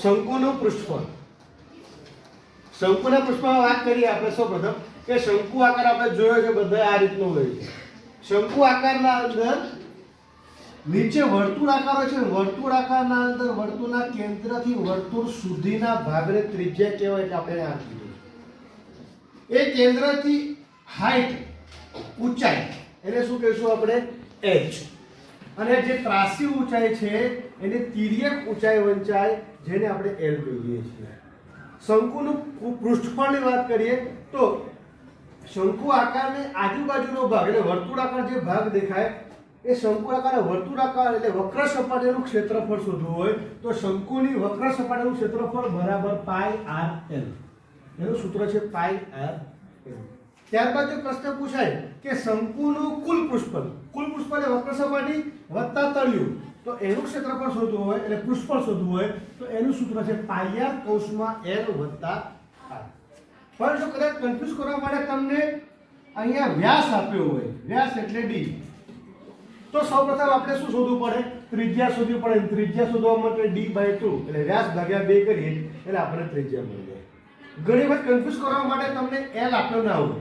શંકુનું પૃષ્ઠફળ. શંકુના પૃષ્ઠમાં વાત કરીએ આપણે સૌપ્રથમ કે શંકુ આકાર આપણે જોયો છે બધા આ રીતનો હોય છે. શંકુ આકારના અંદર નીચે વર્તુળ આકાર હોય છે. વર્તુળ આકારના અંદર વર્તુળના કેન્દ્રથી વર્તુળ સુધીના ભાગને ત્રિજ્યા કહેવાય એટલે આપણે આ કીધું. એ કેન્દ્રથી હાઈટ ઊંચાઈ એને શું કહીશું આપણે h. અને જે ત્રાસી ઊંચાઈ છે એને તિર્યક ઊંચાઈ વંચાય જેને આપણે l કહીએ છીએ. શંકુનું પૃષ્ઠફળની વાત કરીએ તો શંકુ આકારને આજુબાજુનો ભાગ એટલે વર્તુળાકાર જે ભાગ દેખાય એ શંકુ આકાર વર્તુળાકાર એટલે વક્ર સપાટીનું ક્ષેત્રફળ શોધવું હોય તો શંકુની વક્ર સપાટીનું ક્ષેત્રફળ બરાબર પાઈ r l. એનું સૂત્ર છે પાઈ r l. ત્યારબાદ જો પ્રશ્ન પૂછાય કે શંકુનું કુલ પૃષ્ઠફળ એટલે વક્ર સપાટી વત્તા તળિયું તો એનું ક્ષેત્રફળ શોધવું હોય એટલે પૃષ્ઠફળ શોધવું હોય તો એનું સૂત્ર છે પાઈ r કૌંસમાં l વત્તા r. પણ જો કદાચ કન્ફ્યુઝ કરવા માટે તમને અહીંયા વ્યાસ આપ્યો હોય, વ્યાસ એટલે d, તો સૌપ્રથમ આપણે શું શોધવું પડે? ત્રિજ્યા શોધવી પડે. ત્રિજ્યા શોધવા માટે d/2 એટલે વ્યાસ ભાગ્યા 2 કરીએ એટલે આપણે ત્રિજ્યા મળી જાય. ઘણી વખત કન્ફ્યુઝ કરવા માટે તમને l આપ્યો ના હોય,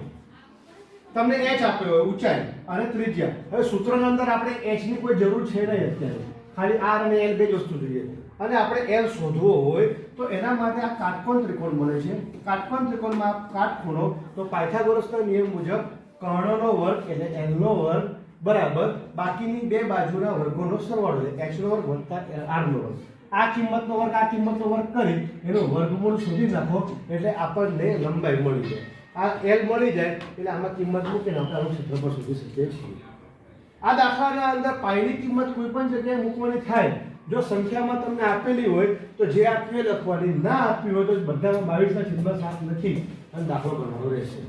તમને h આપ્યો હોય ઊંચાઈ અને ત્રિજ્યા. હવે સૂત્રના અંદર આપણે h ની કોઈ જરૂર છે નહીં અત્યારે, ખાલી r અને l બે જ વસ્તુ જોઈએ. અને આપણે l શોધવો હોય તો એના માટે આ કાટકોણ ત્રિકોણ બને છે. કાટકોણ ત્રિકોણમાં કાટખૂણો તો પાયથાગોરસના નિયમ મુજબ કર્ણનો વર્ગ એટલે l નો વર્ગ બરાબર બાકીની બે બાજુના વર્ગોનો સરવાળો એટલે h નો વર્ગ વત્તા r નો વર્ગ. આ કિંમતનો વર્ગ આ કિંમતનો વર્ગ કરી એનો વર્ગમૂળ શોધી નાખો એટલે આપણને લંબાઈ મળી જાય. આ l મળી જાય એટલે આમાં કિંમત મૂકીને આપણે આનું ક્ષેત્રફળ શોધી શકીએ છીએ. આ દાખલાના અંદર પાઈની કિંમત કોઈ પણ જગ્યાએ મૂકવાની થાય જો સંખ્યામાં તમને આપેલી હોય તો જે આપ્યું એ લખવાની, ના આપ્યું હોય તો બધામાં 22/7 લખી અને દાખલો ગણવાનો રહેશે.